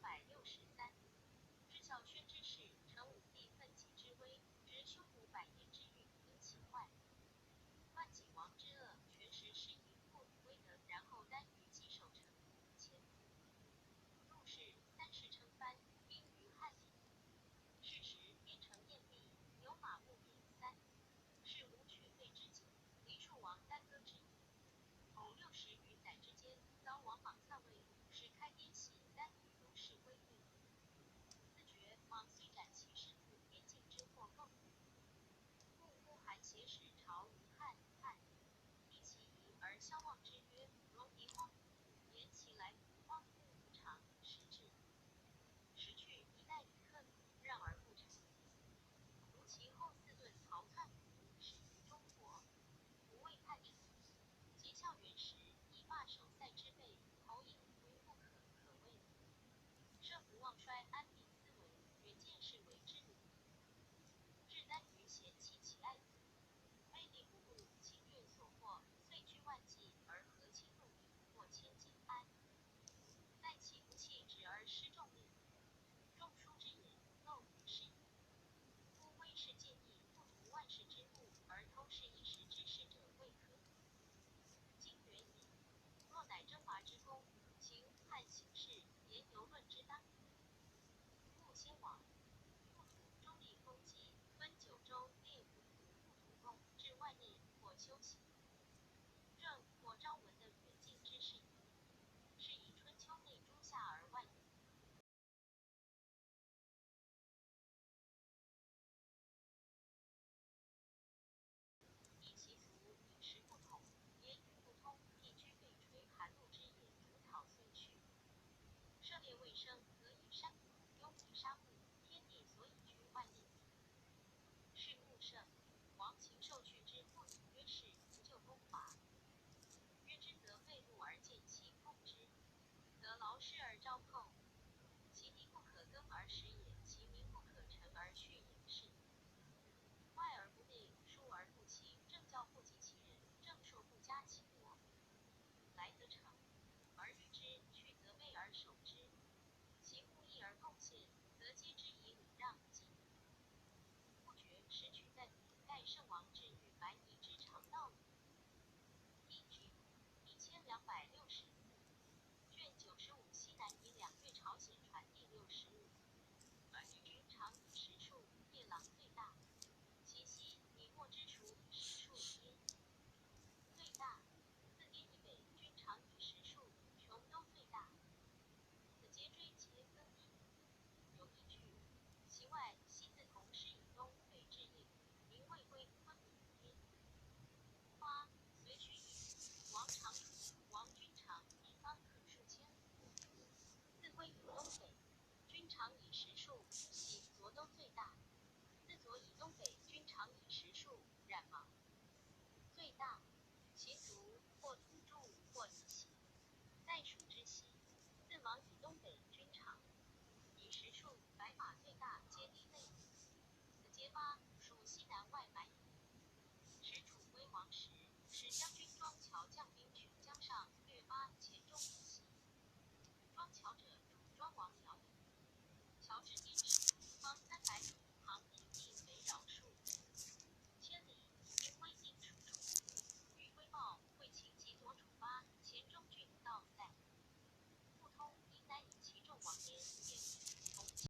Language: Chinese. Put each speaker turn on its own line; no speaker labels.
263。知孝宣之事，成武帝奋起之威，执胸无百年之运，因其坏。乱景王之恶，全时施以父与威德，然后耽于既守成前。入世30称藩，兵于汉里。是时边城燕壁，牛马不免3。是无犬吠之景，黎庶王耽搁之矣。偶60余载之间，遭王莽篡位，始开典玺，耽于如是归命。自觉莽虽斩其世子，边境之祸更与。故呼韩挟使朝于汉，以其夷而相望之曰：戎狄荒芜，言其来复荒芜无常，时至。时去一代与克鲁，让而不成。如其后4顿曹篡胡，始于中国。胡未叛逆，桀孝元时，以罢守塞之备，侯婴为不可，可谓设不忘衰，安彼斯为远见是为之鲁。至耽于嫌弃其爱子，卑鄙不禄，情愿所迫，遂居万计，而和亲怒敌，获千金安。待其不弃之而失众力，众书之言，漏于是矣。夫威势见义，不图万世之富，而偷视一时之事者，未可也。今远矣，若乃征伐之功，秦汉形势，言游论之当也。故先王不图中立封基，分九州，列五湖，不图共治万历，或修齐政，或昭文的远近之事也。是以春秋内诸夏而外也。以习俗饮食不同，言语不通，地居北垂寒露之野，逐草虽去，涉猎未生，隔以山谷，幽以沙漠，天地所以居外地也。是故圣王禽兽去之，不以约事，不就攻伐。约之则废路而见其攻之，得劳师而招寇。其地不可耕而食也，其民不可成而畜也，是也。外而不内，疏而不欺，政教不及其人，政术不加其国。来则成，而御之；去则备而守之。其互益而贡献，则皆之以礼让己。不觉时取在彼，盖圣王治御蛮夷之常道也。一举1264。卷95西南夷2越朝鲜传第65。军常以实数，夜郎最大。其西以墨之属以实数，焉夷最大。自滇以北，军常以实数，琼都最大。此皆追节更替。有一句，其外西自同是以东北至夜宇，名未归，昆明焉夷。花随取一语，王常王君常一方可数千里。自归以东北，君常以实数，喜左都最大。自左以东北，君常以实数，冉芒最大。其族或土著，或以喜。在蜀之西，自芒以东北，君常以实数，白马最大，皆低内也。此皆发蜀西南外蛮夷。时楚威王时，使将军庄乔将兵取江上，略发黔中以西。庄乔者，楚庄王僚也。乔至滇池，方300里。